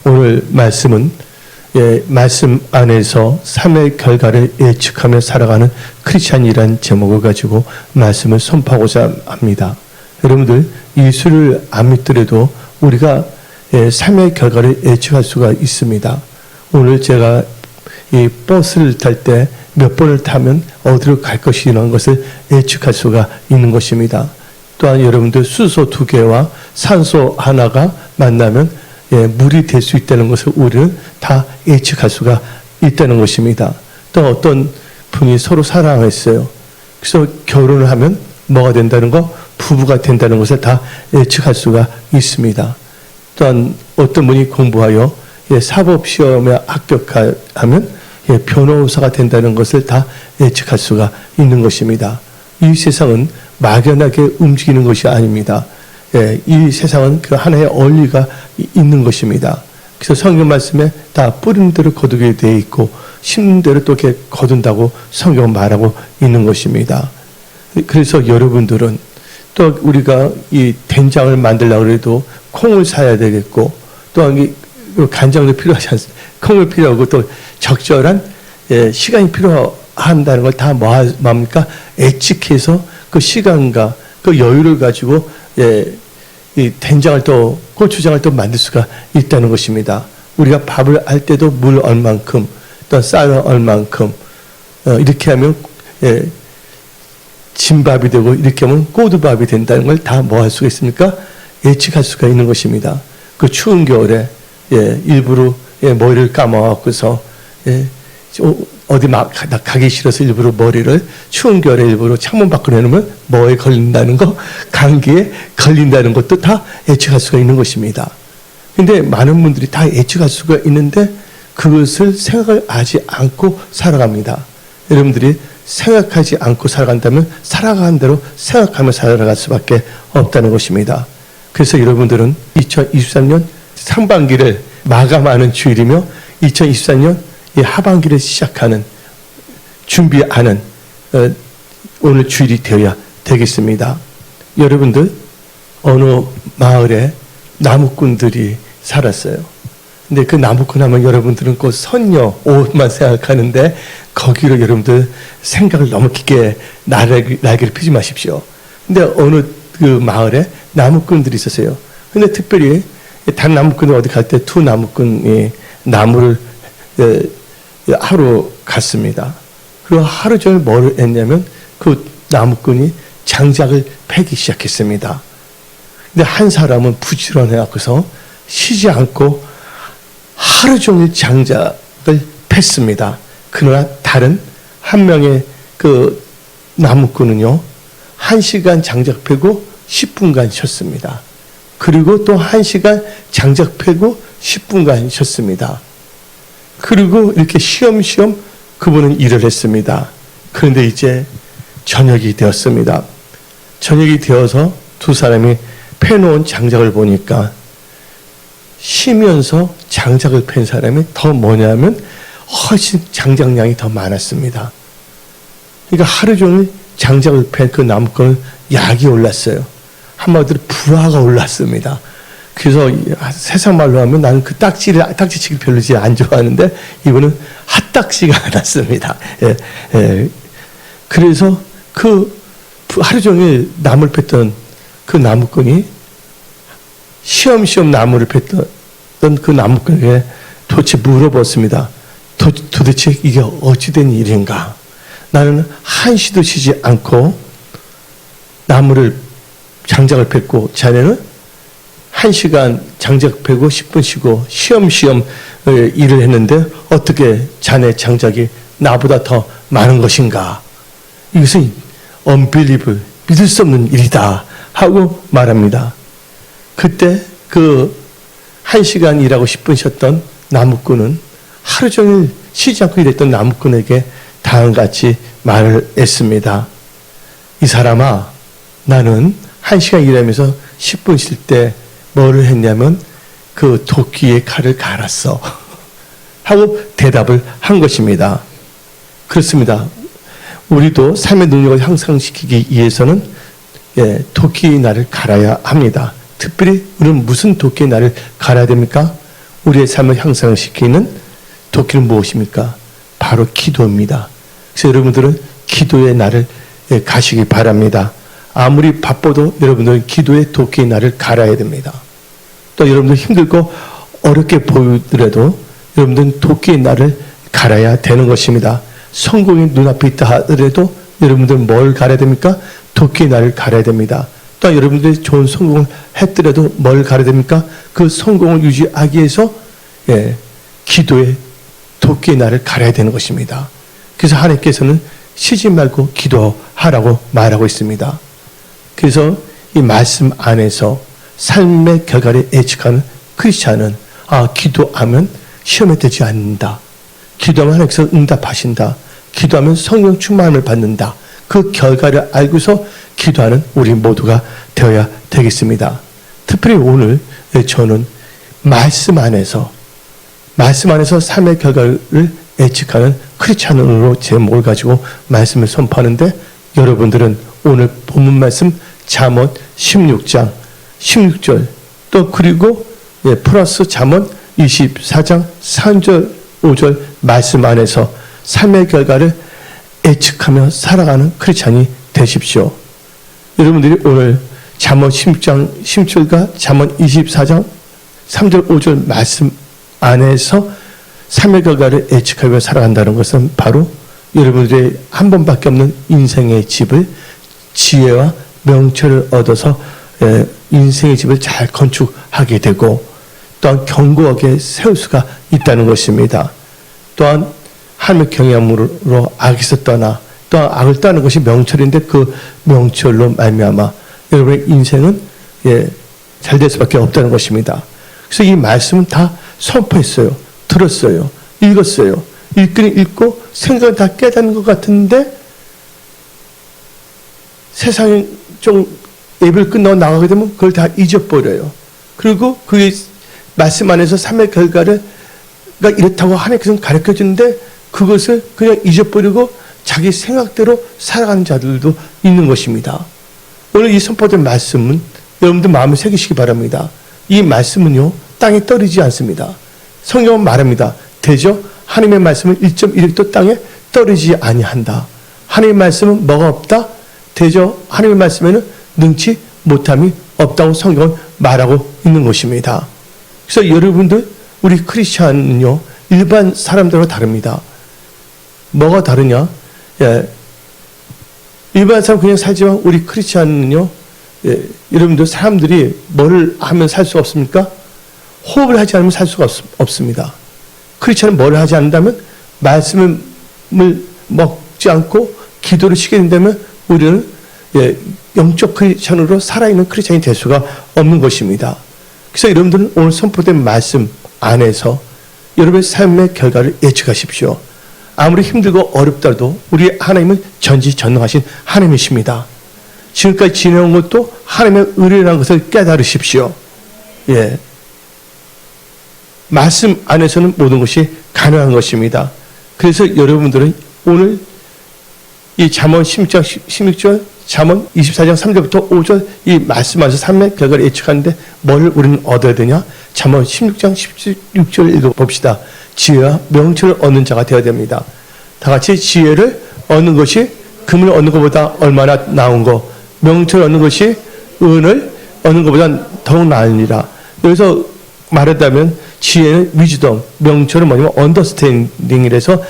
오늘 말씀은 말씀 안에서 삶의 결과를 예측하며 살아가는 크리스찬이라는 제목을 가지고 말씀을 선포하고자 합니다. 여러분들 예수를 안 믿더라도 우리가 삶의 결과를 예측할 수가 있습니다. 오늘 제가 이 버스를 탈 때 몇 번을 타면 어디로 갈 것이라는 것을 예측할 수가 있는 것입니다. 또한 여러분들 수소 2개와 산소 하나가 만나면 물이 될 수 있다는 것을 우리는 다 예측할 수가 있다는 것입니다. 또 어떤 분이 서로 사랑했어요. 그래서 결혼을 하면 뭐가 된다는 거, 부부가 된다는 것을 다 예측할 수가 있습니다. 또한 어떤 분이 공부하여 사법시험에 합격하면 변호사가 된다는 것을 다 예측할 수가 있는 것입니다. 이 세상은 막연하게 움직이는 것이 아닙니다. 이 세상은 그 하나의 원리가 있는 것입니다. 그래서 성경 말씀에 다 뿌린 대로 거두게 되어 있고 심는 대로 또 이렇게 거둔다고 성경은 말하고 있는 것입니다. 그래서 여러분들은 또 우리가 이 된장을 만들려고 해도 콩을 사야 되겠고 또한 이 간장도 필요하지 않습니까? 콩을 필요하고 또 적절한 시간이 필요한다는 걸 다 뭡니까? 예측해서 그 시간과 그 여유를 가지고 이 된장을 또 고추장을 또 만들 수가 있다는 것입니다. 우리가 밥을 할 때도 물 얼만큼 또 쌀 얼만큼 이렇게 하면 진밥이 되고 이렇게 하면 꼬두밥이 된다는 걸 다 뭐 할 수가 있습니까? 예측할 수가 있는 것입니다. 그 추운 겨울에 일부러 머리를 감아갖고서 어디 막 가기 싫어서 일부러 머리를 추운 겨울에 일부러 창문 밖으로 내놓으면 뭐에 걸린다는 거, 감기에 걸린다는 것도 다 예측할 수가 있는 것입니다. 근데 많은 분들이 다 예측할 수가 있는데 그것을 생각하지 않고 살아갑니다. 여러분들이 생각하지 않고 살아간다면 살아가는 대로 생각하며 살아갈 수밖에 없다는 것입니다. 그래서 여러분들은 2023년 상반기를 마감하는 주일이며 2024년 이 하반기를 시작하는 준비하는 오늘 주일이 되어야 되겠습니다. 여러분들 어느 마을에 나무꾼들이 살았어요. 근데 그 나무꾼 하면 여러분들은 그 선녀 옷만 생각하는데 거기로 여러분들 생각을 너무 깊게 날개를 펴지 마십시오. 근데 어느 그 마을에 나무꾼들이 있었어요. 근데 특별히 다른 나무꾼이 어디 갈 때 두 나무꾼이 나무를 하루 갔습니다. 그리고 하루 종일 뭘 했냐면 그 나무꾼이 장작을 패기 시작했습니다. 근데 한 사람은 부지런해갖고서 쉬지 않고 하루 종일 장작을 팼습니다. 그러나 다른 한 명의 그 나무꾼은요, 1시간 장작 패고 10분간 쉬었습니다. 그리고 또 1시간 장작 패고 10분간 쉬었습니다. 그리고 이렇게 쉬엄쉬엄 그분은 일을 했습니다. 그런데 이제 저녁이 되었습니다. 저녁이 되어서 두 사람이 패놓은 장작을 보니까 쉬면서 장작을 팬 사람이 더 뭐냐면 훨씬 장작량이 더 많았습니다. 그러니까 하루 종일 장작을 팬 그 나무꾼은 약이 올랐어요. 한마디로 부하가 올랐습니다. 그래서 세상 말로 하면 나는 그 딱지치기 별로 안 좋아하는데 이분은 핫딱지가 났습니다. 그래서 그 하루 종일 나무를 팼던 그 나무꾼이 쉬엄쉬엄 나무를 팼던 그 나무꾼에게 도대체 물어봤습니다. 도대체 이게 어찌된 일인가? 나는 한시도 쉬지 않고 나무를 장작을 팼고 자네는 1시간 장작 패고 10분 쉬고 쉬엄쉬엄 일을 했는데 어떻게 자네 장작이 나보다 더 많은 것인가? 이것은 unbelievable, 믿을 수 없는 일이다 하고 말합니다. 그때 그 1시간 일하고 10분 쉬었던 나무꾼은 하루 종일 쉬지 않고 일했던 나무꾼에게 다음같이 말을 했습니다. 이 사람아, 나는 1시간 일하면서 10분 쉴 때 뭐를 했냐면 그 도끼에 칼을 갈았어 하고 대답을 한 것입니다. 그렇습니다. 우리도 삶의 능력을 향상시키기 위해서는 도끼의 날을 갈아야 합니다. 특별히 우리는 무슨 도끼의 날을 갈아야 됩니까? 우리의 삶을 향상시키는 도끼는 무엇입니까? 바로 기도입니다. 그래서 여러분들은 기도의 날을 가시기 바랍니다. 아무리 바빠도 여러분들은 기도의 도끼의 날을 갈아야 됩니다. 또 여러분들 힘들고 어렵게 보이더라도 여러분들은 도끼의 날을 갈아야 되는 것입니다. 성공이 눈앞에 있다 하더라도 여러분들은 뭘 갈아야 됩니까? 도끼의 날을 갈아야 됩니다. 또 여러분들이 좋은 성공을 했더라도 뭘 갈아야 됩니까? 그 성공을 유지하기 위해서 기도의 도끼의 날을 갈아야 되는 것입니다. 그래서 하나님께서는 쉬지 말고 기도하라고 말하고 있습니다. 그래서 이 말씀 안에서 삶의 결과를 예측하는 크리스찬은 기도하면 시험에 들지 않는다. 기도하면 하나님께서 응답하신다. 기도하면 성령 충만함을 받는다. 그 결과를 알고서 기도하는 우리 모두가 되어야 되겠습니다. 특별히 오늘 저는 말씀 안에서 삶의 결과를 예측하는 크리스찬으로 제목을 가지고 말씀을 선포하는데, 여러분들은 오늘 본문 말씀 잠언 16장 16절 또 그리고 플러스 잠언 24장 3절 5절 말씀 안에서 삶의 결과를 예측하며 살아가는 크리스찬이 되십시오. 여러분들이 오늘 잠언 16장 16절과 잠언 24장 3절 5절 말씀 안에서 삶의 결과를 예측하며 살아간다는 것은 바로 여러분들의 한 번밖에 없는 인생의 집을 지혜와 명철을 얻어서 인생의 집을 잘 건축하게 되고 또한 견고하게 세울 수가 있다는 것입니다. 또한 하나님의 경외함으로 악에서 떠나 또한 악을 떠나는 것이 명철인데 그 명철로 말미암아 여러분의 인생은 잘 될 수밖에 없다는 것입니다. 그래서 이 말씀은 다 선포했어요. 들었어요. 읽었어요. 읽긴 읽고 생각은 다 깨닫는 것 같은데 세상에 좀 예배를 끝나고 나가게 되면 그걸 다 잊어버려요. 그리고 그 말씀 안에서 삶의 결과가 이렇다고 하나님께서는 가르쳐주는데 그것을 그냥 잊어버리고 자기 생각대로 살아가는 자들도 있는 것입니다. 오늘 이 선포된 말씀은 여러분들 마음에 새기시기 바랍니다. 이 말씀은요, 땅에 떨어지지 않습니다. 성경은 말합니다. 대저 하나님의 말씀은 1.1도 땅에 떨어지지 아니한다. 하나님의 말씀은 뭐가 없다? 대저 하나님의 말씀에는 능치 못함이 없다고 성경은 말하고 있는 것입니다. 그래서 여러분들, 우리 크리스찬은요, 일반 사람들과 다릅니다. 뭐가 다르냐? 일반 사람 그냥 살지만 우리 크리스찬은요, 여러분들 사람들이 뭘 하면 살 수가 없습니까? 호흡을 하지 않으면 살 수가 없습니다. 크리스찬은 뭘 하지 않는다면 말씀을 먹지 않고 기도를 쉬게 된다면 우리는 영적 크리스찬으로 살아있는 크리스찬이 될 수가 없는 것입니다. 그래서 여러분들은 오늘 선포된 말씀 안에서 여러분의 삶의 결과를 예측하십시오. 아무리 힘들고 어렵더라도 우리 하나님은 전지전능하신 하나님이십니다. 지금까지 지내온 것도 하나님의 의뢰라는 것을 깨달으십시오. 말씀 안에서는 모든 것이 가능한 것입니다. 그래서 여러분들은 오늘 이 잠언 16장 16절, 잠언 24장 3절부터 5절 이 말씀 안에서 삶의 결과를 예측하는데 뭘 우리는 얻어야 되냐? 잠언 16장 16절 읽어봅시다. 지혜와 명철을 얻는 자가 되어야 됩니다. 다 같이 지혜를 얻는 것이 금을 얻는 것보다 얼마나 나은 거, 명철을 얻는 것이 은을 얻는 것보다 더욱 나으니라. 여기서 말하자면 지혜는 위즈덤, 명철은 뭐냐면 언더스탠딩이라서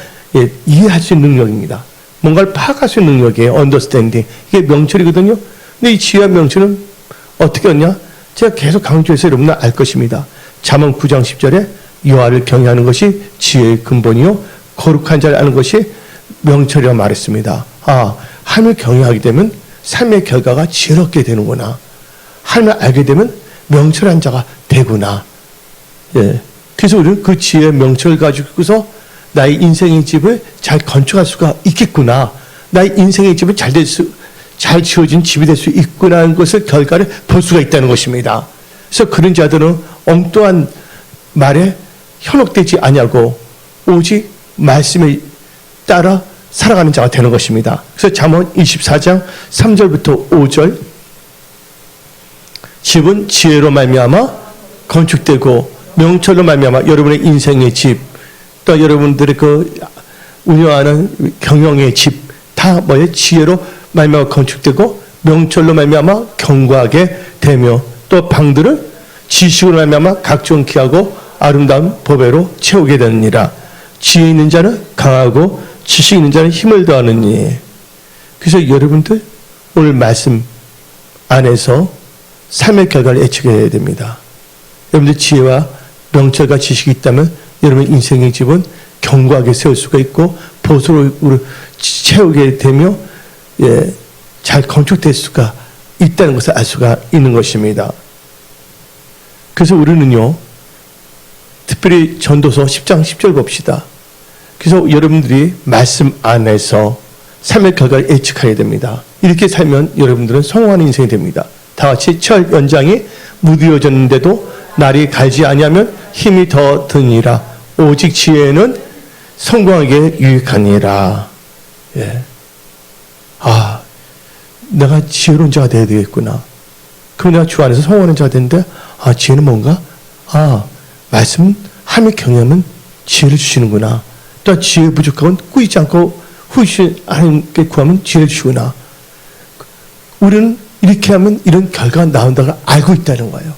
이해할 수 있는 능력입니다. 뭔가를 파악할 수 있는 능력이에요. 언더스탠딩. 이게 명철이거든요. 근데 이 지혜와 명철은 어떻게 얻냐? 제가 계속 강조해서 여러분은 알 것입니다. 잠언 9장 10절에 여호와를 경외하는 것이 지혜의 근본이요 거룩한 자를 아는 것이 명철이라고 말했습니다. 하나님을 경외하게 되면 삶의 결과가 지혜롭게 되는구나. 하나님을 알게 되면 명철한 자가 되구나. 그래서 우리는 그 지혜의 명철을 가지고서 나의 인생의 집을 잘 건축할 수가 있겠구나. 나의 인생의 집은 잘 지어진 집이 될 수 있구나라는 것을 결과를 볼 수가 있다는 것입니다. 그래서 그런 자들은 엉뚱한 말에 현혹되지 아니하고 오직 말씀에 따라 살아가는 자가 되는 것입니다. 그래서 잠언 24장 3절부터 5절 집은 지혜로 말미암아 건축되고 명철로 말미암아 여러분의 인생의 집, 또 여러분들의 그 운영하는 경영의 집 다 뭐예요? 지혜로 말미암아 건축되고 명철로 말미암아 견고하게 되며 또 방들은 지식으로 말미암아 각종 귀하고 아름다운 보배로 채우게 되느니라. 지혜 있는 자는 강하고 지식 있는 자는 힘을 더하느니. 그래서 여러분들 오늘 말씀 안에서 삶의 결과를 예측해야 됩니다. 여러분들 지혜와 명철과 지식이 있다면 여러분의 인생의 집은 견고하게 세울 수가 있고 보수로 채우게 되며 잘 건축될 수가 있다는 것을 알 수가 있는 것입니다. 그래서 우리는요, 특별히 전도서 10장 10절 봅시다. 그래서 여러분들이 말씀 안에서 삶의 결과를 예측해야 됩니다. 이렇게 살면 여러분들은 성공하는 인생이 됩니다. 다 같이 철 연장이 무디어졌는데도 날이 갈지 아니하면 힘이 더 드니라. 오직 지혜는 성공하게 유익하니라. 예. 아, 내가 지혜로운 자가 되어야 되겠구나. 그럼 내가 주 안에서 성공하는 자가 되는데, 아, 지혜는 뭔가? 아, 말씀 하나님의 경영은 지혜를 주시는구나. 또 지혜 부족하면 꾸이지 않고 후이시 하나님께 구하면 지혜를 주시구나. 우리는 이렇게 하면 이런 결과가 나온다고 알고 있다는 거예요.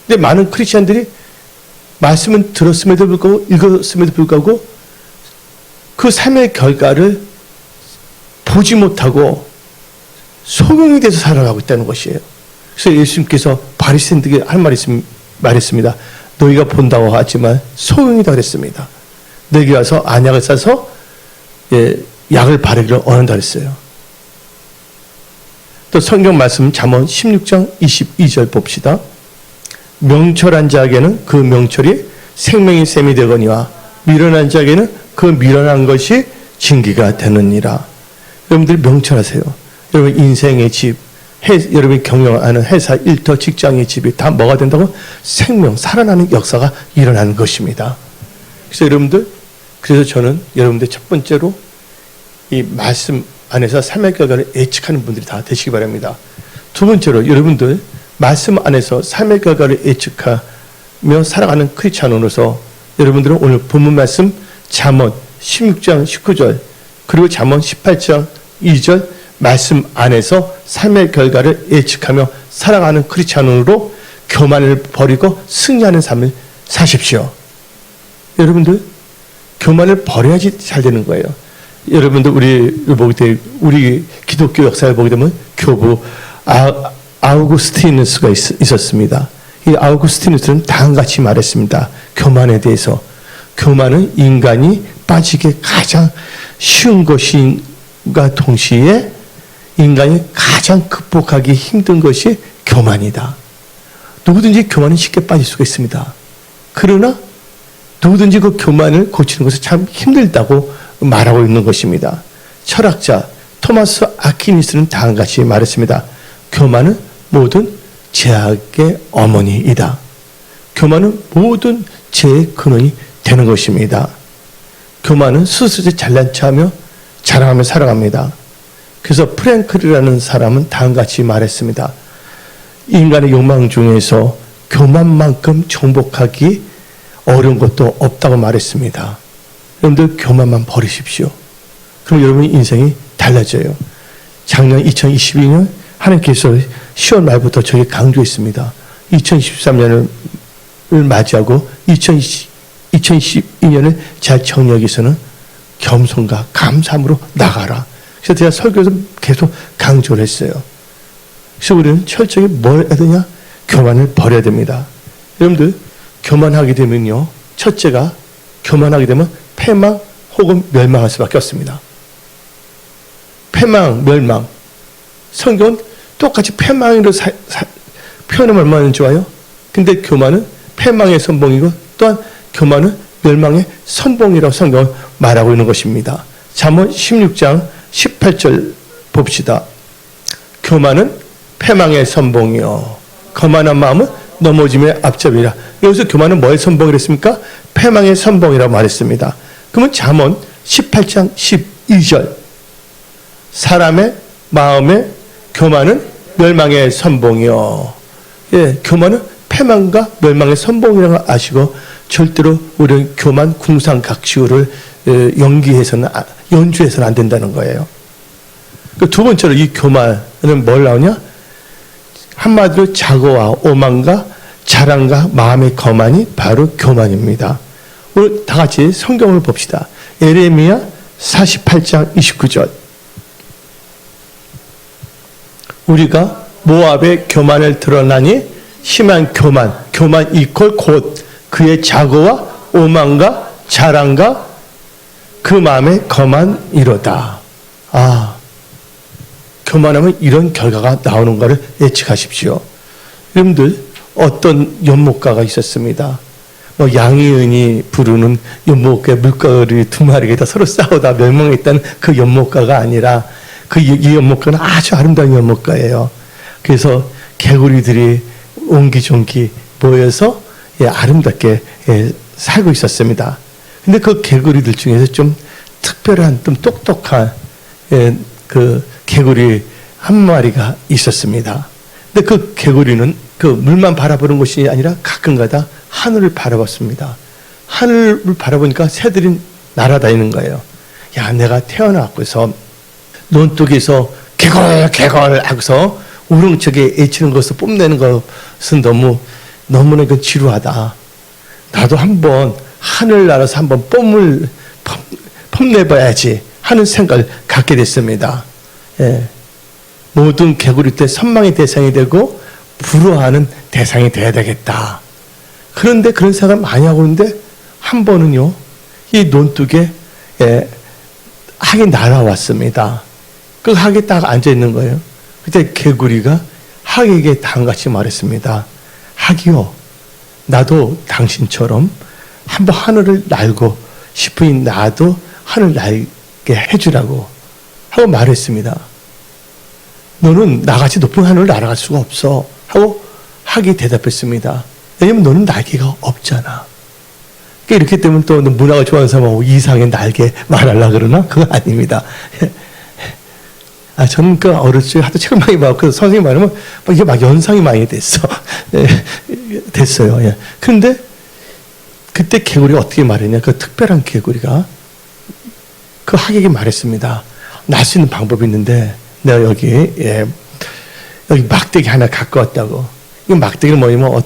근데 많은 크리스찬들이 말씀은 들었음에도 불구하고 읽었음에도 불구하고 그 삶의 결과를 보지 못하고 소경이 돼서 살아가고 있다는 것이에요. 그래서 예수님께서 바리새인들에게 할 말했습니다. 너희가 본다고 하지만 소경이다 그랬습니다. 내게 와서 안약을 싸서 약을 바르기를 원한다 그랬어요. 또 성경 말씀 잠언 16장 22절 봅시다. 명철한 자에게는 그 명철이 생명의 샘이 되거니와 미련한 자에게는 그 미련한 것이 징계가 되느니라. 여러분들이 명철하세요. 여러분 인생의 집, 여러분이 경영하는 회사, 일터, 직장의 집이 다 뭐가 된다고? 생명, 살아나는 역사가 일어나는 것입니다. 그래서 여러분들, 그래서 저는 여러분들 첫 번째로 이 말씀 안에서 삶의 결과를 예측하는 분들이 다 되시기 바랍니다. 두 번째로 여러분들 말씀 안에서 삶의 결과를 예측하며 살아가는 크리스찬으로서 여러분들은 오늘 본문 말씀 잠언 16장 19절 그리고 잠언 18장 2절 말씀 안에서 삶의 결과를 예측하며 살아가는 크리스찬으로 교만을 버리고 승리하는 삶을 사십시오. 여러분들 교만을 버려야지 잘 되는 거예요. 여러분들 우리 기독교 역사를 보게 되면 교부 아우구스티누스가 있었습니다. 이 아우구스티누스는 다음같이 말했습니다. 교만에 대해서. 교만은 인간이 빠지게 가장 쉬운 것인가 동시에 인간이 가장 극복하기 힘든 것이 교만이다. 누구든지 교만은 쉽게 빠질 수가 있습니다. 그러나 누구든지 그 교만을 고치는 것은 참 힘들다고 말하고 있는 것입니다. 철학자 토마스 아퀴니스는 다음같이 말했습니다. 교만은 모든 죄악의 어머니이다. 교만은 모든 죄의 근원이 되는 것입니다. 교만은 스스로 잘난 척하며 자랑하며 살아갑니다. 그래서 프랭클이라는 사람은 다음같이 말했습니다. 인간의 욕망 중에서 교만만큼 정복하기 어려운 것도 없다고 말했습니다. 여러분들 교만만 버리십시오. 그럼 여러분의 인생이 달라져요. 작년 2022년 하나님께서 10월 말부터 저에게 강조했습니다. 2023년을 맞이하고 2022년을 잘 정리하기 위해서는 겸손과 감사함으로 나가라. 그래서 제가 설교에서 계속 강조를 했어요. 그래서 우리는 철저히 뭘 해야 되냐? 교만을 버려야 됩니다. 여러분들 교만하게 되면요. 첫째가 교만하게 되면 패망 혹은 멸망할 수밖에 없습니다. 패망, 멸망. 성경은 똑같이 패망으로 표현하면 얼마나 좋아요? 근데 교만은 패망의 선봉이고 또한 교만은 멸망의 선봉이라고 성경은 말하고 있는 것입니다. 잠언 16장 18절 봅시다. 교만은 패망의 선봉이요. 거만한 마음은 넘어짐의 앞잡이라. 여기서 교만은 뭐의 선봉이라 했습니까? 패망의 선봉이라고 말했습니다. 그러면 잠언 18장 12절 사람의 마음에 교만은 멸망의 선봉이요. 예, 교만은 패망과 멸망의 선봉이라는 걸 아시고 절대로 우리는 교만, 궁상, 각시우를 연주해서는 안 된다는 거예요. 두 번째로 이 교만은 뭘 나오냐? 한마디로 자고와 오만과 자랑과 마음의 거만이 바로 교만입니다. 오늘 다 같이 성경을 봅시다. 예레미야 48장 29절. 우리가 모압의 교만을 드러나니 심한 교만 이퀄 곧 그의 자고와 오만과 자랑과 그 마음의 거만이로다. 교만하면 이런 결과가 나오는 것을 예측하십시오. 여러분들 어떤 연못가가 있었습니다. 양이은이 부르는 연못가 물고기 두 마리가 서로 싸우다 멸망했다는 그 연못가가 아니라 이 연못가는 아주 아름다운 연못가예요. 그래서 개구리들이 옹기종기 모여서 아름답게 살고 있었습니다. 근데 그 개구리들 중에서 좀 특별한, 좀 똑똑한 그 개구리 한 마리가 있었습니다. 근데 그 개구리는 그 물만 바라보는 것이 아니라 가끔가다 하늘을 바라봤습니다. 하늘을 바라보니까 새들이 날아다니는 거예요. 야, 내가 태어나고서 논둑에서 개걸 하고서 우렁차게 애치는 것을 뽐내는 것은 너무나 지루하다. 나도 한번 하늘 날아서 한번 뽐내봐야지 하는 생각을 갖게 됐습니다. 모든 개구리 때 선망의 대상이 되고 부러워하는 대상이 돼야 되겠다. 그런데 그런 생각을 많이 하고 있는데 한 번은요, 이 논둑에 학이 날아왔습니다. 그 학에 딱 앉아 있는 거예요. 그때 개구리가 학에게 다음같이 말했습니다. 학이요, 나도 당신처럼 한번 하늘을 날고 싶으니 나도 하늘 날게 해주라고 하고 말했습니다. 너는 나같이 높은 하늘을 날아갈 수가 없어 하고 학이 대답했습니다. 왜냐면 너는 날개가 없잖아. 이렇게 되면 또 문학을 좋아하는 사람하고 이상의 날개 말하려고 그러나? 그거 아닙니다. 저는 그 어렸을 때 하도 책을 많이 봐서 선생님이 말하면 이게 막 연상이 많이 됐어요. 그런데 그때 개구리가 어떻게 말했냐? 그 특별한 개구리가 그 학에게 말했습니다. 날 수 있는 방법이 있는데 내가 여기 막대기 하나 갖고 왔다고. 이 막대기는 뭐냐면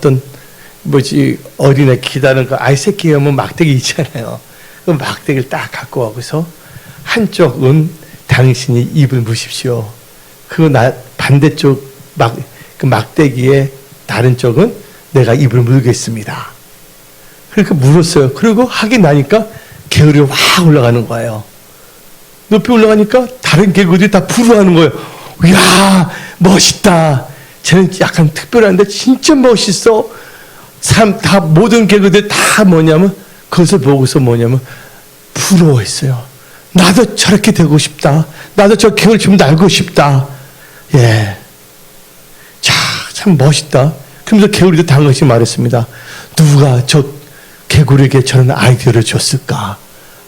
어린애 기다리는 거 아이새끼 하면 막대기 있잖아요. 그 막대기를 딱 갖고 와서 한쪽은 당신이 입을 무십시오. 반대쪽 그 막대기의 다른 쪽은 내가 입을 물겠습니다. 그렇게 물었어요. 그리고 하긴 나니까 개구리가 확 올라가는 거예요. 높이 올라가니까 다른 개구리들이 다 부러워하는 거예요. 이야, 멋있다. 쟤는 약간 특별한데 진짜 멋있어. 모든 개구리들 다 그것을 보고서 부러워했어요. 나도 저렇게 되고 싶다. 나도 저 개구리 좀 날고 싶다. 참 멋있다. 그러면서 개구리도 당연히 말했습니다. 누가 저 개구리에게 저런 아이디어를 줬을까?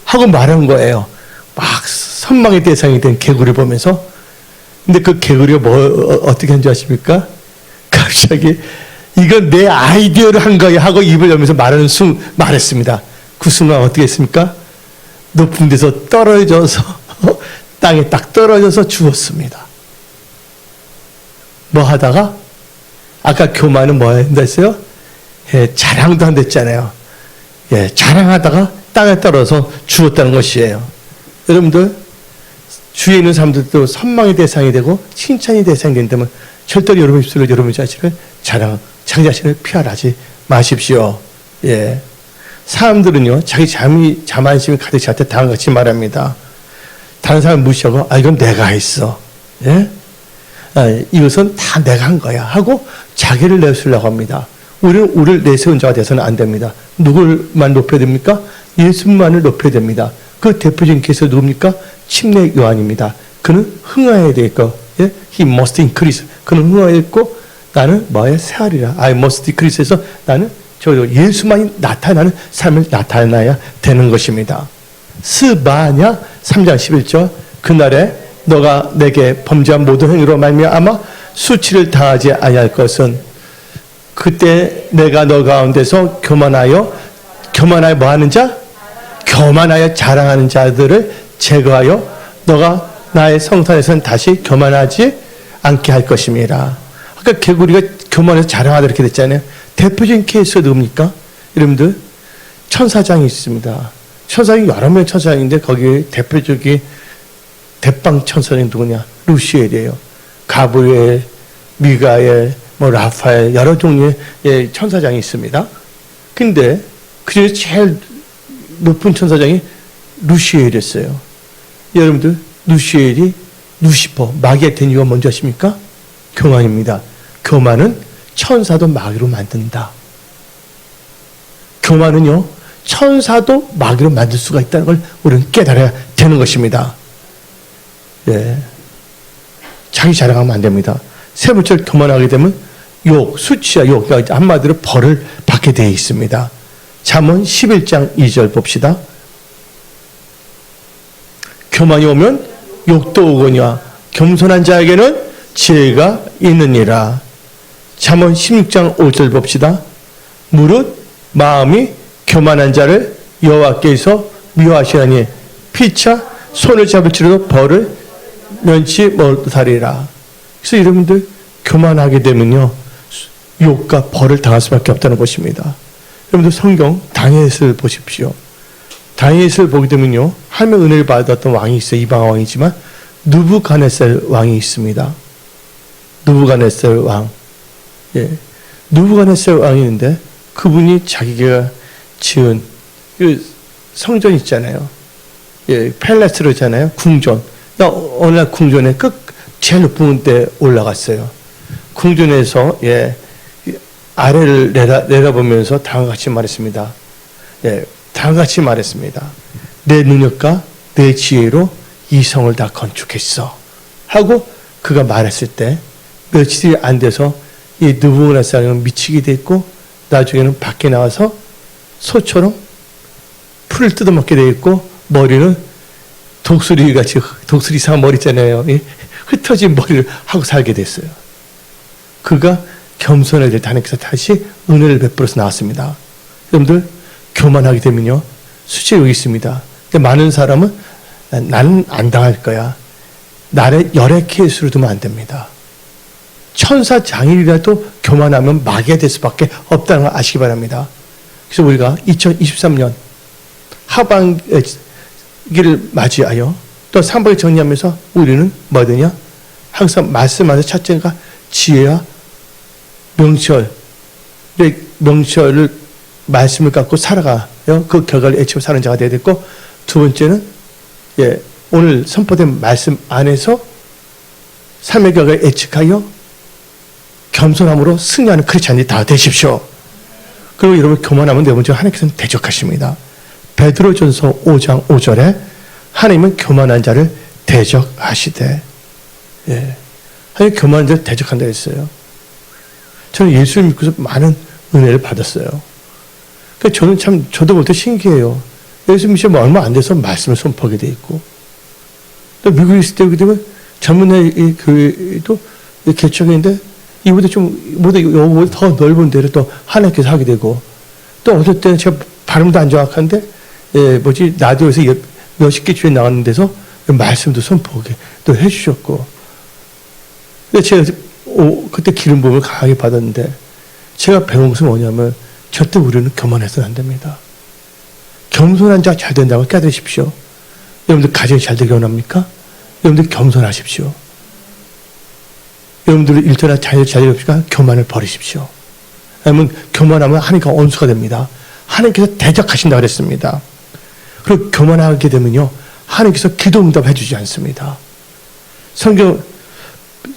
하고 말한 거예요. 막 선망의 대상이 된 개구리 보면서. 근데 그 개구리가 어떻게 한 줄 아십니까? 갑자기 이건 내 아이디어로 한 거야 하고 입을 열면서 말했습니다. 그 순간 어떻게 했습니까? 높은 데서 떨어져서 땅에 딱 떨어져서 죽었습니다. 뭐 하다가 아까 교만은 뭐 한다 했어요? 자랑도 안 됐잖아요. 자랑하다가 땅에 떨어져서 죽었다는 것이에요. 여러분들 주위에 있는 사람들도 선망의 대상이 되고 칭찬의 대상이 된다면 절대로 여러분 입술로 여러분 자신을 자기 자신을 피하지 마십시오. 사람들은요, 자기 자만심이 가득 찰 때 다음과 같이 말합니다. 다른 사람 무시하고, 이건 내가 했어. 이것은 다 내가 한 거야. 하고 자기를 내세우려고 합니다. 우리를 내세운 자가 돼서는 안 됩니다. 누굴만 높여야 됩니까? 예수만을 높여야 됩니다. 그 대표적인 케이스가 누굽니까? 침례 요한입니다. 그는 흥하여야 되겠고, he must increase. 그는 흥하여야 되고, 나는 새하리라. I must decrease 해서 나는 예수만이 나타나는 삶을 나타나야 되는 것입니다. 스바냐 3장 11절. 그날에 너가 내게 범죄한 모든 행위로 말미암아 수치를 당하지 아니할 것은 그때 내가 너 가운데서 교만하여 뭐 하는 자? 교만하여 자랑하는 자들을 제거하여 너가 나의 성산에서는 다시 교만하지 않게 할 것임이라. 아까 개구리가 교만해서 자랑하다 이렇게 됐잖아요. 대표적인 케이스가 누굽니까? 여러분들 천사장이 있습니다. 천사장이 여러 명의 천사장인데 거기에 대표적인 대빵 천사장이 누구냐? 루시엘이에요. 가브리엘, 미가엘, 라파엘 여러 종류의 천사장이 있습니다. 근데 그중에 제일 높은 천사장이 루시엘이었어요. 여러분들 루시엘이 루시퍼 마귀가 된 이유가 뭔지 아십니까? 교만입니다. 교만은 천사도 마귀로 만든다. 교만은요 천사도 마귀로 만들 수가 있다는 걸 우리는 깨달아야 되는 것입니다. 예, 자기 자랑하면 안 됩니다. 세 번째로 교만하게 되면 욕, 수치와 욕, 그러니까 한마디로 벌을 받게 되어 있습니다. 잠언 11장 2절 봅시다. 교만이 오면 욕도 오거니와 겸손한 자에게는 지혜가 있느니라. 잠언 16장 5절 봅시다. 무릇 마음이 교만한 자를 여호와께서 미워하시나니 피차 손을 잡을지라도 벌을 면치 못하리라. 그래서 여러분들 교만하게 되면요 욕과 벌을 당할 수밖에 없다는 것입니다. 여러분들 성경 다니엘을 보십시오. 다니엘을 보게 되면요 하나님의 은혜를 받았던 왕이 있어요. 이방 왕이지만 느부갓네살 왕이 있습니다. 느부갓네살 왕. 예, 느부갓네살 왕이 있는데 그분이 자기가 지은 그 성전 있잖아요. 예, 팰레스로잖아요. 궁전. 어느 날 궁전에 제일 높은 데 올라갔어요. 궁전에서 아래를 내다보면서 다음과 같이 말했습니다. 다음과 같이 말했습니다. 내 능력과 내 지혜로 이 성을 다 건축했어. 하고 그가 말했을 때 며칠이 안 돼서 이 느부갓네살은 미치게 됐고 나중에는 밖에 나와서 소처럼 풀을 뜯어먹게 돼 있고 머리는 독수리같이 독수리 이상한 머리 있잖아요. 흩어진 머리를 하고 살게 됐어요. 그가 겸손하게 될 때 하나님께서 다시 은혜를 베풀어서 나왔습니다. 여러분들 교만하게 되면요 수치가 여기 있습니다. 근데 많은 사람은 나는 안 당할 거야. 나를 열의 케이스로 두면 안 됩니다. 천사 장일이라도 교만하면 마귀가 될 수밖에 없다는 걸 아시기 바랍니다. 그래서 우리가 2023년 하반기를 맞이하여 또 상반기 정리하면서 우리는 뭐 되냐? 항상 말씀 안에서 첫째가 지혜와 명철을 말씀을 갖고 살아가요. 그 결과를 애치고 사는 자가 되어야 되고 두 번째는 오늘 선포된 말씀 안에서 삶의 결과를 예측하여 겸손함으로 승리하는 크리스찬이 다 되십시오. 그리고 여러분 교만하면 네 번째 하나님께서는 대적하십니다. 베드로전서 5장 5절에 하나님은 교만한 자를 대적하시되 하나님 교만한 자를 대적한다 했어요. 저는 예수를 믿고서 많은 은혜를 받았어요. 그러니까 저는 참 저도 볼 때 신기해요. 예수 믿으면 얼마 안 돼서 말씀을 선포하게 돼 있고 또 미국에 있을 때 되면 전문의 교회도 개척했는데 이보다 더 넓은 데를 또 하나님께서 하게 되고 또 어떨 때는 제가 발음도 안 정확한데 라디오에서 몇십 개 주에 나가는 데서 말씀도 선포하게 또 해주셨고 근데 제가 그때 기름 부음을 강하게 받았는데 제가 배운 것은 뭐냐면 절대 우리는 교만해서는 안 됩니다. 겸손한 자가 잘 된다고 깨달으십시오. 여러분들 가정이 잘 되기 원합니까? 여러분들 겸손하십시오. 여러분들 일터나 자녀 잘 되십니까? 교만을 버리십시오. 왜냐하면 교만하면 하나님과 원수가 됩니다. 하나님께서 대적하신다고 그랬습니다. 그리고 교만하게 되면요 하나님께서 기도 응답해 주지 않습니다. 성경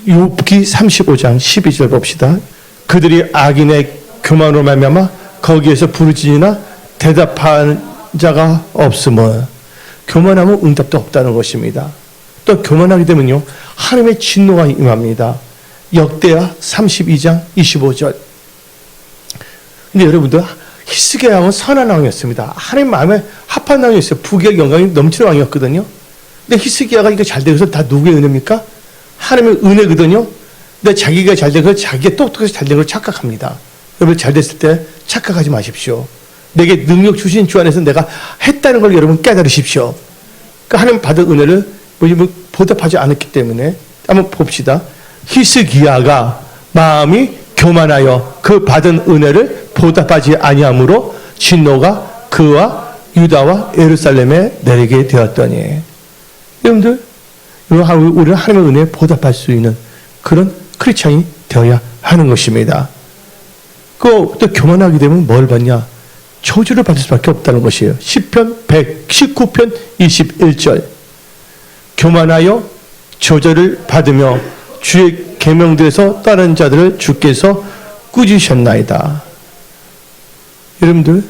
욥기 35장 12절 봅시다. 그들이 악인의 교만으로 말미암아 거기에서 부르짖으나 대답하는 자가 없음은 교만하면 응답도 없다는 것입니다. 또 교만하게 되면요 하나님의 진노가 임합니다. 역대하 32장 25절. 근데 여러분들 히스기야 왕은 선한 왕이었습니다. 하나님 마음에 합한 왕이었어요. 부귀와 영광이 넘치는 왕이었거든요. 근데 히스기야가 이거 잘 되어서 다 누구의 은혜입니까? 하나님의 은혜거든요. 근데 자기가 잘 되고 자기가 똑똑해서 잘 된 걸 착각합니다. 여러분 잘 됐을 때 착각하지 마십시오. 내게 능력 주신 주 안에서 내가 했다는 걸 여러분 깨달으십시오. 그 하나님 받은 은혜를 보답하지 않았기 때문에 한번 봅시다. 히스기야가 마음이 교만하여 그 받은 은혜를 보답하지 아니함으로 진노가 그와 유다와 예루살렘에 내리게 되었더니, 여러분들 우리는 하나님의 은혜에 보답할 수 있는 그런 크리스찬이 되어야 하는 것입니다. 또 교만하게 되면 뭘 받냐? 저주를 받을 수밖에 없다는 것이에요. 시편 119편 21절. 교만하여 저주를 받으며 주의 계명들에서 다른 자들을 주께서 꾸짖으셨나이다. 여러분들,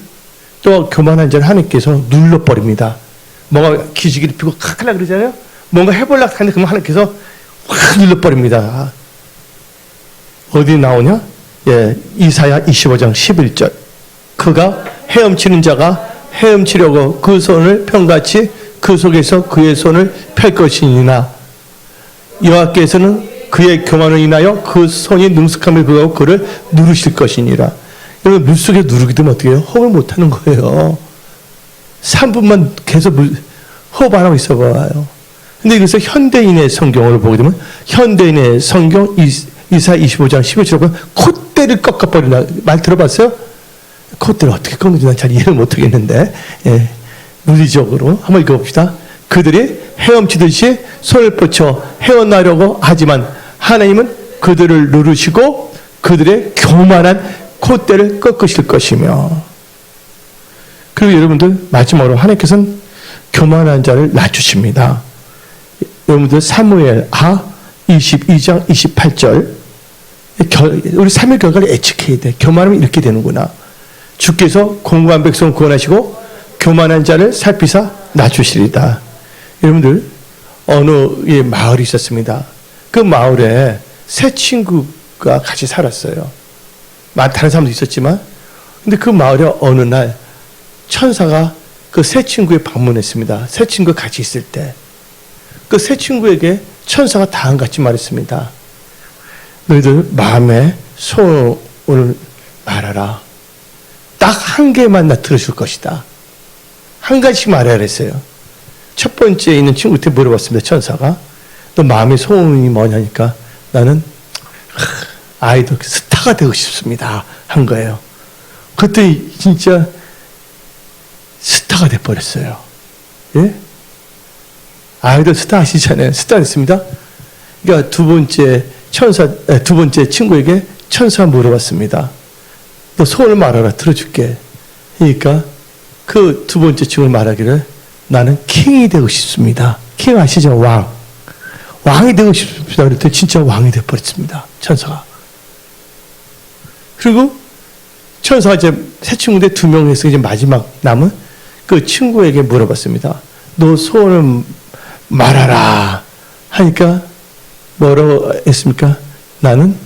또 교만한 자를 하나님께서 눌러버립니다. 뭔가 기지개를 피고 하려고 그러잖아요. 뭔가 해보려고 하는데 그러면 하나님께서 확 눌러버립니다. 어디 나오냐? 예, 이사야 25장 11절. 그가 헤엄치는 자가 헤엄치려고 그 손을 편같이 그 속에서 그의 손을 펼 것이니나 여호와께서는 그의 교만을 인하여 그 손이 능숙함을 그하고 그를 누르실 것이니라. 여러분, 물속에 누르게 되면 어떻게 해요? 호흡을 못하는 거예요. 3분만 계속 호흡 안 하고 있어 봐요. 근데 여기서 현대인의 성경을 보게 되면 현대인의 성경 이사야 25장 11절에 보면 콧대를 꺾어버린다. 말 들어봤어요? 콧대를 어떻게 꺾는지 난 잘 이해를 못하겠는데, 예, 물리적으로 한번 읽어봅시다. 그들이 헤엄치듯이 손을 뻗쳐 헤어나려고 하지만 하나님은 그들을 누르시고 그들의 교만한 콧대를 꺾으실 것이며, 그리고 여러분들 마지막으로 하나님께서는 교만한 자를 낮추십니다. 여러분들 사무엘 하 22장 28절. 우리 3일 결과를 예측해야 돼. 교만하면 이렇게 되는구나. 주께서 공고한 백성을 구원하시고 교만한 자를 살피사 낮추시리다. 여러분들, 어느 마을이 있었습니다. 그 마을에 세 친구가 같이 살았어요. 다른 사람도 있었지만, 근데 그 마을에 어느 날 천사가 그 세 친구에 방문했습니다. 세 친구가 같이 있을 때 그 세 친구에게 천사가 다음같이 말했습니다. 너희들 마음에 소원을 말하라. 딱 한 개만 나 들어줄 것이다. 한 가지씩 말해야 했어요. 첫 번째 있는 친구한테 물어봤습니다. 천사가. 너 마음의 소원이 뭐냐니까 나는 아이돌 스타가 되고 싶습니다. 한 거예요. 그때 진짜 스타가 돼버렸어요. 예? 아이돌 스타 아시잖아요. 스타 됐습니다. 그러니까 두 번째 친구에게 천사가 물어봤습니다. 너 소원을 말하라. 들어줄게. 그러니까 그 두 번째 친구가 말하기를 나는 킹이 되고 싶습니다. 킹 아시죠? 왕. 왕이 되고 싶습니다. 그랬더니 진짜 왕이 되어버렸습니다. 천사가. 그리고 천사가 이제 세 친구인데 두 명에서 이제 마지막 남은 그 친구에게 물어봤습니다. 너 소원을 말하라. 하니까 뭐라고 했습니까? 나는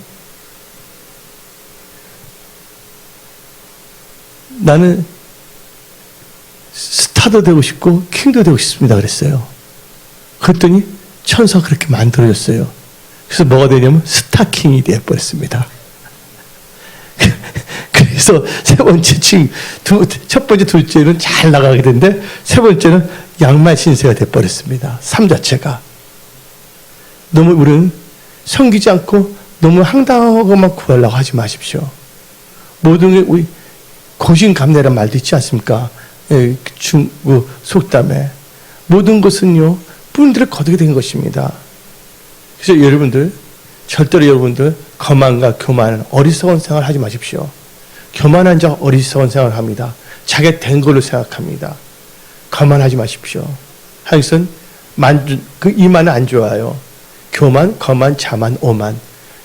스타도 되고 싶고 킹도 되고 싶습니다. 그랬어요. 그랬더니 천사가 그렇게 만들어졌어요. 그래서 뭐가 되냐면 스타킹이 되어버렸습니다. 그래서 세 번째 첫 번째, 둘째는 잘 나가게 되는데 세 번째는 양말 신세가 되어버렸습니다. 삶 자체가. 너무 우리는 섬기지 않고 너무 황당한 것만 구하려고 하지 마십시오. 모든 게 우리 고진감래란 말도 있지 않습니까? 중국 속담에. 모든 것은요, 분들을 거두게 된 것입니다. 그래서 여러분들, 절대로 여러분들, 거만과 교만은 어리석은 생활 하지 마십시오. 교만한 자가 어리석은 생활을 합니다. 자기가 된 걸로 생각합니다. 거만하지 마십시오. 하여튼, 이 말은 안 좋아요. 교만, 거만, 자만, 오만.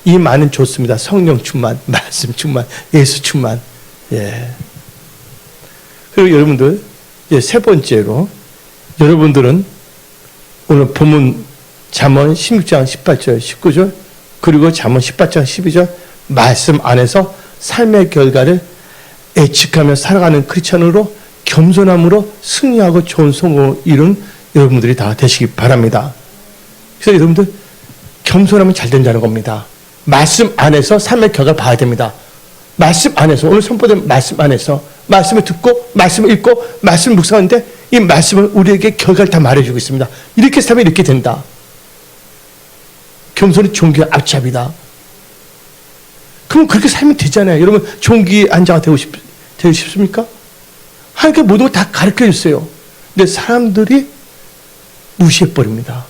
이 말은 좋습니다. 성령 충만, 말씀 충만, 예수 충만. 예. 그리고 여러분들, 이제 세 번째로, 여러분들은 오늘 본문 잠언 16장 18절, 19절, 그리고 잠언 18장 12절 말씀 안에서 삶의 결과를 예측하며 살아가는 크리스천으로 겸손함으로 승리하고 좋은 성공을 이룬 여러분들이 다 되시기 바랍니다. 그래서 여러분들 겸손하면 잘 된다는 겁니다. 말씀 안에서 삶의 결과를 봐야 됩니다. 말씀 안에서, 오늘 선포된 말씀 안에서 말씀을 듣고 말씀을 읽고 말씀을 묵상하는데 이 말씀은 우리에게 결과를 다 말해주고 있습니다. 이렇게 살면 이렇게 된다. 겸손은 종교의 앞잡이다. 그럼 그렇게 살면 되잖아요. 여러분 종기 안자가 되고 싶습니까? 하나님께 모든 걸 다 가르쳐 줬어요. 근데 사람들이 무시해버립니다.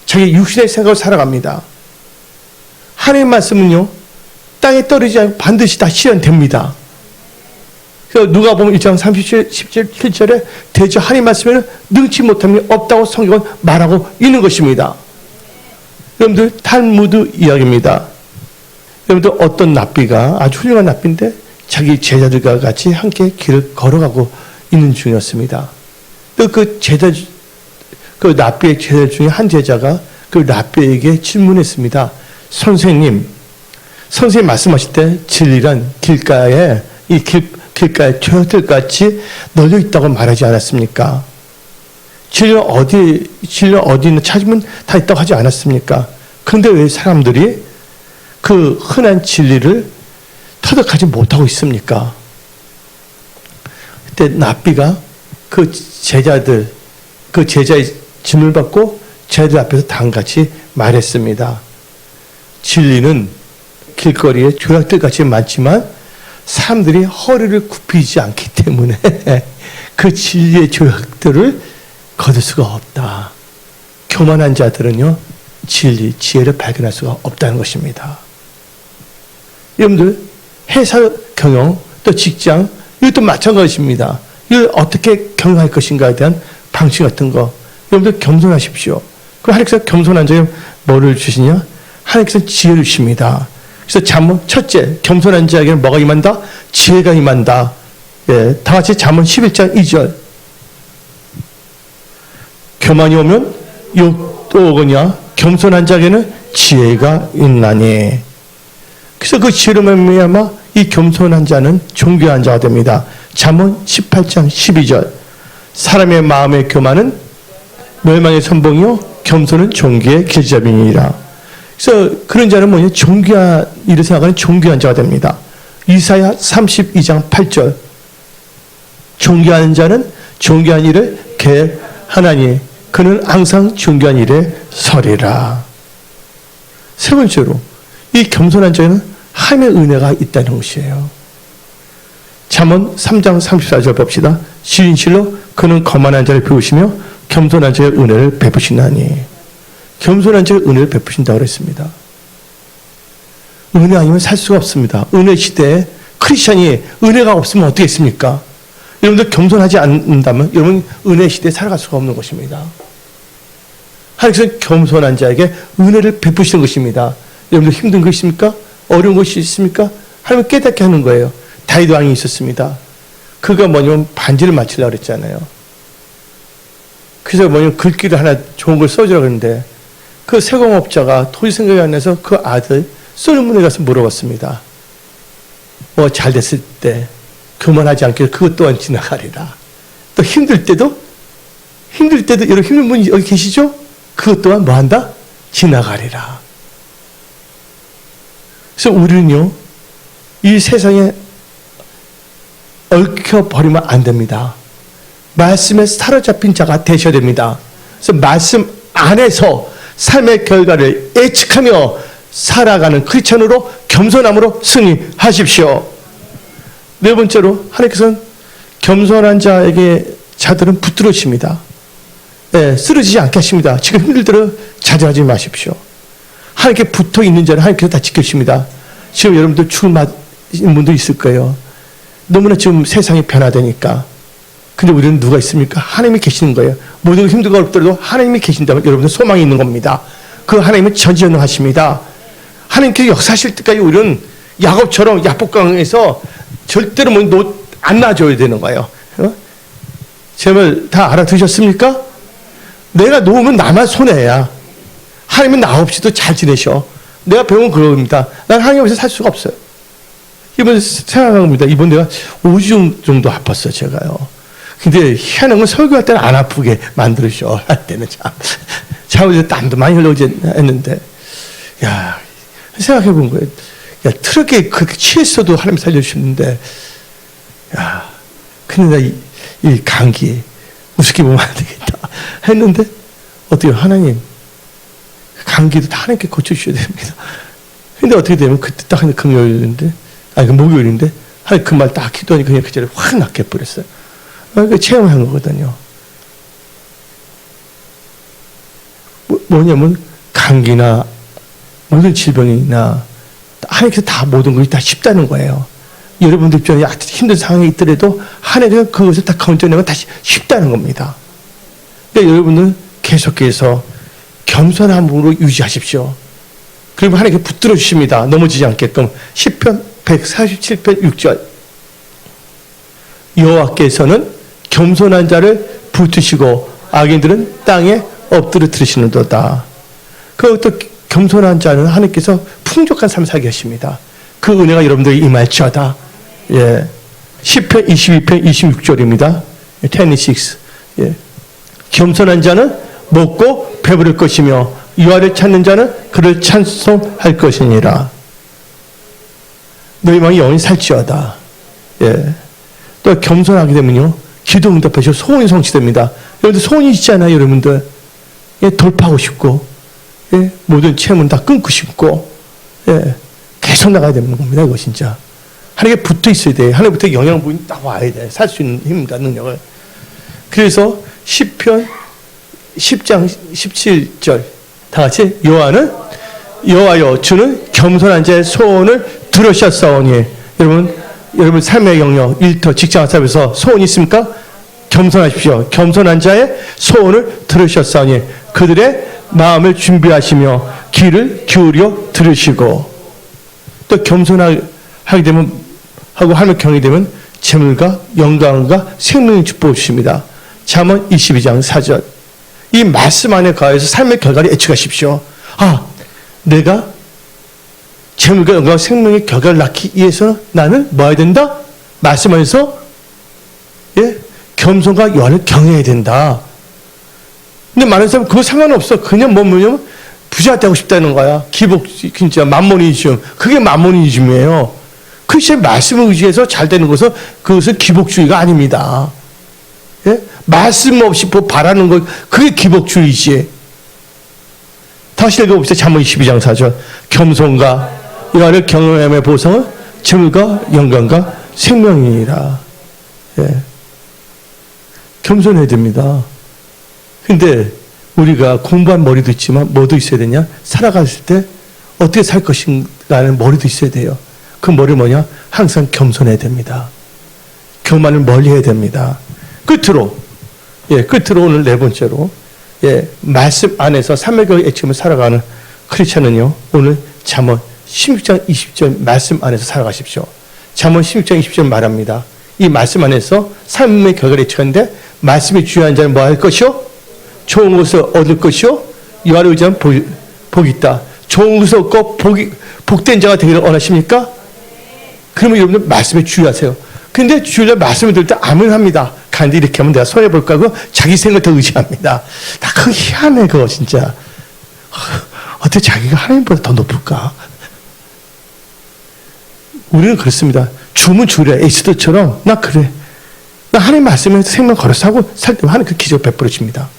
자기 육신의 생각으로 살아갑니다. 하나님의 말씀은요, 땅에 떨어지지 않고 반드시 다 실현됩니다. 그래서 누가 보면 1장 37절에 대저 하나님 말씀에는 능치 못함이 없다고 성경은 말하고 있는 것입니다. 여러분들 탈무드 이야기입니다. 여러분들 어떤 납비가 아주 훌륭한 납비인데 자기 제자들과 같이 함께 길을 걸어가고 있는 중이었습니다. 또 그 납비의 제자 중에 한 제자가 그 납비에게 질문했습니다. 선생님 말씀하실 때 진리란 길가에 길가에 조약들같이 널려 있다고 말하지 않았습니까? 진리는 어디 있는 찾으면 다 있다고 하지 않았습니까? 그런데 왜 사람들이 그 흔한 진리를 터득하지 못하고 있습니까? 그때 납비가 그 제자의 질문을 받고 제자들 앞에서 다음같이 말했습니다. 진리는 길거리에 조약들같이 많지만 사람들이 허리를 굽히지 않기 때문에 그 진리의 조약들을 거둘 수가 없다. 교만한 자들은요, 진리, 지혜를 발견할 수가 없다는 것입니다. 여러분들, 회사 경영, 또 직장, 이것도 마찬가지입니다. 이걸 어떻게 경영할 것인가에 대한 방식 같은 거. 여러분들 겸손하십시오. 그럼 하나님께서 겸손한 자에 뭐를 주시냐? 하나님께서 지혜를 주십니다. 그래서 잠언 첫째, 겸손한 자에게는 뭐가 임한다? 지혜가 임한다. 예, 다 같이 잠언 11장 2절. 교만이 오면 욕도 오거냐? 겸손한 자에게는 지혜가 있나니. 그래서 그 지혜로 말미암아 이 겸손한 자는 존귀한 자가 됩니다. 잠언 18장 12절. 사람의 마음의 교만은 멸망의 선봉이요 겸손은 존귀의 길잡이니라. 그래서 그런 자는 뭐냐? 존귀한 일을 생각하는 존귀한 자가 됩니다. 이사야 32장 8절. 존귀한 자는 존귀한 일을 계획하나니 그는 항상 존귀한 일에 서리라. 세 번째로 이 겸손한 자에는 하나님의 은혜가 있다는 것이에요. 잠언 3장 34절 봅시다. 진실로 그는 거만한 자를 배우시며 겸손한 자의 은혜를 베푸시나니. 겸손한 자의 은혜를 베푸신다고 그랬습니다. 은혜 아니면 살 수가 없습니다. 은혜 시대에 크리스찬이 은혜가 없으면 어떻게 했습니까? 여러분들 겸손하지 않는다면 여러분 은혜 시대에 살아갈 수가 없는 것입니다. 하나님께서 겸손한 자에게 은혜를 베푸시는 것입니다. 여러분들 힘든 것이 있습니까? 어려운 것이 있습니까? 하나님 깨닫게 하는 거예요. 다윗 왕이 있었습니다. 그가 뭐냐면 반지를 맞추려고 그랬잖아요. 그래서 뭐냐면 글귀를 하나 좋은 걸 써주라고 했는데 그 세공업자가 도저히 생각이 안 나서 그 아들 솔로몬에 가서 물어봤습니다. 잘 됐을 때 교만하지 않게 그것 또한 지나가리라. 또 힘들 때도 여러분 힘든 분이 여기 계시죠? 그것 또한 뭐한다? 지나가리라. 그래서 우리는요, 이 세상에 얽혀버리면 안 됩니다. 말씀에 사로잡힌 자가 되셔야 됩니다. 그래서 말씀 안에서 삶의 결과를 예측하며 살아가는 크리스천으로 겸손함으로 승리하십시오. 네 번째로 하나님께서는 겸손한 자들은 붙들어집니다. 네, 쓰러지지 않게 하십니다. 지금 힘들도록 좌절하지 마십시오. 하나님께 붙어 있는 자는 하나님께서 다 지켜주십니다. 지금 여러분들 죽음 맞은 분도 있을 거예요. 너무나 지금 세상이 변화되니까. 근데 우리는 누가 있습니까? 하나님이 계시는 거예요. 모든 힘들고 어렵더라도 하나님이 계신다면 여러분은 소망이 있는 겁니다. 그 하나님은 전지전능하십니다. 하나님께서 역사하실 때까지 우리는 야곱처럼 야복강에서 절대로 안 놔줘야 되는 거예요. 제 말 다 알아두셨습니까? 내가 놓으면 나만 손해야. 하나님은 나 없이도 잘 지내셔. 내가 배운 그겁니다. 난 하나님 없이 살 수가 없어요. 이번 생각한 겁니다. 이번 내가 5주 정도 아팠어요, 제가요. 근데 희한한 건 설교할 때는 안 아프게 만들으셔. 할 때는 참 땀도 많이 흘러오지 했는데, 야, 생각해 본 거예요. 야, 트럭에 그렇게 취했어도 하나님 살려주셨는데, 야, 근데 이 감기, 우습게 보면 안 되겠다. 했는데, 어떻게 하나님, 감기도 다 하나님께 고쳐주셔야 됩니다. 근데 어떻게 되면 그때 딱 금요일인데, 아니, 그 목요일인데, 하나님 그 말 딱 기도하니 그냥 그 자리에 확 낫게 버렸어요. 그 체험한 거거든요. 뭐냐면, 감기나, 모든 질병이나, 하나님께서 다 모든 것이 다 쉽다는 거예요. 여러분들 입장에 힘든 상황이 있더라도 하나님께서 그것을 다 건져내면 다시 쉽다는 겁니다. 그러니까 여러분은 계속해서 겸손함으로 유지하십시오. 그리고 하나님께 붙들어 주십니다. 넘어지지 않게끔. 시편 147편 6절 여호와께서는 겸손한 자를 붙드시고 악인들은 땅에 엎드러뜨리시는도다. 그것도 겸손한 자는 하나님께서 풍족한 삶을 살게 하십니다. 그 은혜가 여러분들에게 임할지어다. 예. 시편 22편 26절입니다. 26. 예. 겸손한 자는 먹고 배부를 것이며 여호와를 찾는 자는 그를 찬송할 것이니라. 너희 마음이 영원히 살지어다. 예. 또 겸손하게 되면요, 기도 응답하시고 소원이 성취됩니다. 여러분들 소원이 있잖아요, 여러분들. 예, 돌파하고 싶고, 예, 모든 체험은 다 끊고 싶고, 예, 계속 나가야 되는 겁니다, 이거 진짜. 하나님께 붙어 있어야 돼. 하나님부터 영향분이 딱 와야 돼. 살 수 있는 힘과 능력을. 그래서 시편 10장 17절 다 같이 여호와여 주는 겸손한 자의 소원을 들으셨사오니. 여러분 삶의 영역, 일터, 직장 삶에서 소원이 있습니까? 겸손하십시오. 겸손한 자의 소원을 들으셨사오니 그들의 마음을 준비하시며 귀를 기울여 들으시고. 또 겸손하게 되면 하고 하나님 경이 되면 재물과 영광과 생명의 축복을 주십니다. 잠언 22장 4절. 이 말씀 안에 가해서 삶의 결과를 예측하십시오. 아, 내가 재물과 영광과 생명의 결과를 낳기 위해서는 나는 뭐 해야 된다? 말씀 안에서, 예, 겸손과 여호와를 경외해야 된다. 근데 많은 사람은 그거 상관없어. 그냥 뭐냐면 부자 되고 싶다는 거야. 기복, 진짜 만모니즘. 그게 만모니즘이에요. 크리스천의 말씀을 의지해서 잘 되는 것은 그것은 기복주의가 아닙니다. 예? 말씀 없이 뭐 바라는 것, 그게 기복주의지. 다시 읽어봅시다. 잠언 22장 4절. 겸손과 여호와를 경외함의 보상은 재물과 영광과 생명이니라. 예. 겸손해야 됩니다. 근데 우리가 공부한 머리도 있지만 뭐도 있어야 되냐? 살아갔을 때 어떻게 살 것인가는 머리도 있어야 돼요. 그 머리 뭐냐? 항상 겸손해야 됩니다. 교만을 멀리해야 됩니다. 끝으로 오늘 네 번째로, 예, 말씀 안에서 삶의 그 애침을 살아가는 크리스찬은요, 오늘 잠언 16장 20절 말씀 안에서 살아가십시오. 잠언 16장 20절 말합니다. 이 말씀 안에서 삶의 결과를 예측하는데 말씀이 주요한 자는 뭐 할 것이요? 좋은 것을 얻을 것이요? 여호와를 의지하면 복이 있다. 좋은 것을 얻고 복된 자가 되기를 원하십니까? 그러면 여러분들 말씀에 주의하세요. 근데 주일날 말씀을 들을 때 아멘 합니다. 간데 이렇게 하면 내가 손해볼까 하고 자기 생각을 더 의지합니다. 나 그거 희한해, 그거 진짜. 어떻게 자기가 하나님보다 더 높을까? 우리는 그렇습니다. 주면 주래. 에스더처럼 나 그래. 나 하나님 말씀에 생명 걸어서 하고 살 때면 하나님 그 기적을 베풀어 줍니다.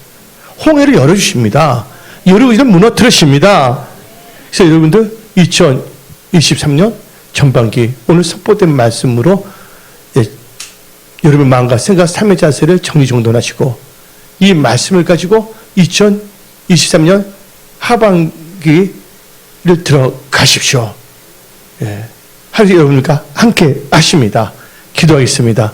홍해를 열어주십니다. 여러분들 무너뜨리십니다. 그래서 여러분들 2023년 전반기 오늘 선포된 말씀으로, 예, 여러분 마음과 생각, 삶의 자세를 정리정돈하시고 이 말씀을 가지고 2023년 하반기를 들어가십시오. 예, 하루 여러분과 함께 하십니다. 기도하겠습니다.